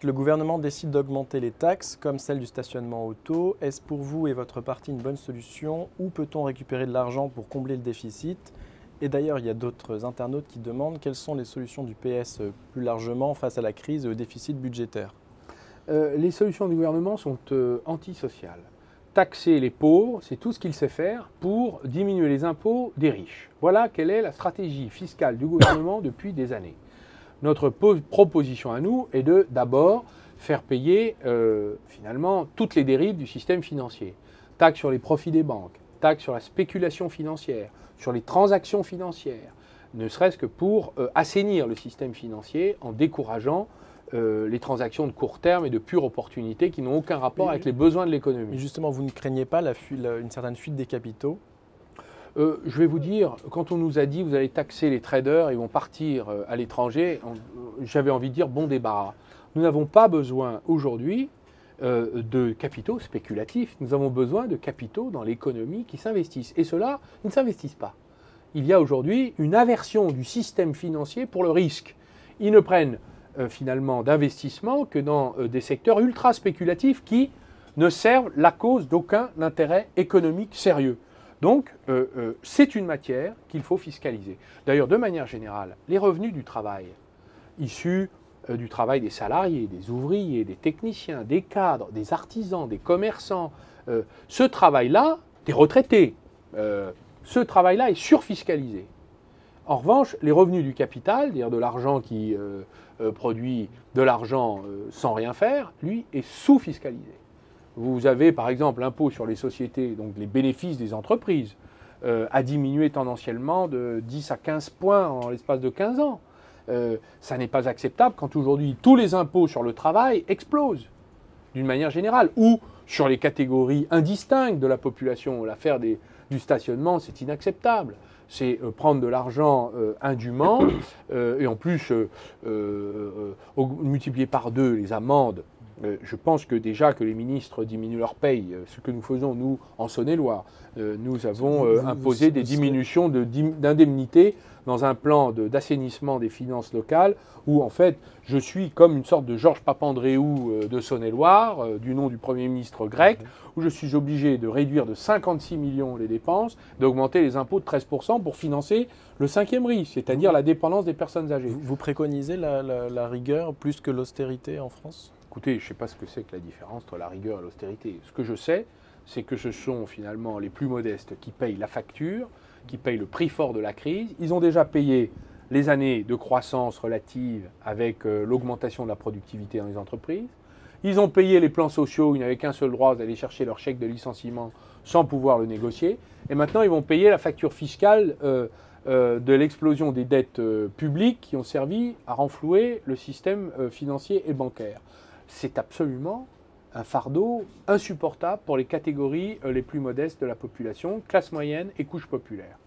Le gouvernement décide d'augmenter les taxes, comme celle du stationnement auto. Est-ce pour vous et votre parti une bonne solution? Où peut-on récupérer de l'argent pour combler le déficit? Et d'ailleurs, il y a d'autres internautes qui demandent quelles sont les solutions du PS plus largement face à la crise et au déficit budgétaire. Les solutions du gouvernement sont antisociales. Taxer les pauvres, c'est tout ce qu'il sait faire pour diminuer les impôts des riches. Voilà quelle est la stratégie fiscale du gouvernement depuis des années. Notre proposition à nous est de d'abord faire payer finalement toutes les dérives du système financier. Taxe sur les profits des banques, taxe sur la spéculation financière, sur les transactions financières, ne serait-ce que pour assainir le système financier en décourageant les transactions de court terme et de pure opportunité qui n'ont aucun rapport avec les besoins de Mais l'économie. justement, vous ne craignez pas une certaine fuite des capitaux? Je vais vous dire, quand on nous a dit vous allez taxer les traders, ils vont partir à l'étranger, j'avais envie de dire bon débarras. Nous n'avons pas besoin aujourd'hui de capitaux spéculatifs, nous avons besoin de capitaux dans l'économie qui s'investissent. Et ceux-là, ils ne s'investissent pas. Il y a aujourd'hui une aversion du système financier pour le risque. Ils ne prennent finalement d'investissement que dans des secteurs ultra spéculatifs qui ne servent la cause d'aucun intérêt économique sérieux. Donc, c'est une matière qu'il faut fiscaliser. D'ailleurs, de manière générale, les revenus du travail, issus du travail des salariés, des ouvriers, des techniciens, des cadres, des artisans, des commerçants, ce travail-là, des retraités, ce travail-là est surfiscalisé. En revanche, les revenus du capital, c'est-à-dire de l'argent qui produit de l'argent sans rien faire, lui, est sous-fiscalisé. Vous avez par exemple l'impôt sur les sociétés, donc les bénéfices des entreprises, a diminué tendanciellement de 10 à 15 points en l'espace de 15 ans. Ça n'est pas acceptable quand aujourd'hui tous les impôts sur le travail explosent, d'une manière générale, ou sur les catégories indistinctes de la population. L'affaire du stationnement, c'est inacceptable. C'est prendre de l'argent indûment et en plus multiplier par 2 les amendes. Je pense que déjà que les ministres diminuent leur paye, ce que nous faisons, nous, en Saône-et-Loire, nous avons imposé des diminutions d'indemnités dans un plan d'assainissement des finances locales où, en fait, je suis comme une sorte de Georges Papandréou de Saône-et-Loire, du nom du Premier ministre grec, où je suis obligé de réduire de 56 millions les dépenses, d'augmenter les impôts de 13% pour financer le 5e risque, c'est-à-dire la dépendance des personnes âgées. Vous préconisez la rigueur plus que l'austérité en France? Écoutez, je ne sais pas ce que c'est que la différence entre la rigueur et l'austérité. Ce que je sais, c'est que ce sont finalement les plus modestes qui payent la facture, qui payent le prix fort de la crise. Ils ont déjà payé les années de croissance relative avec l'augmentation de la productivité dans les entreprises. Ils ont payé les plans sociaux où ils n'avaient qu'un seul droit d'aller chercher leur chèque de licenciement sans pouvoir le négocier. Et maintenant, ils vont payer la facture fiscale de l'explosion des dettes publiques qui ont servi à renflouer le système financier et bancaire. C'est absolument un fardeau insupportable pour les catégories les plus modestes de la population, classe moyenne et couche populaire.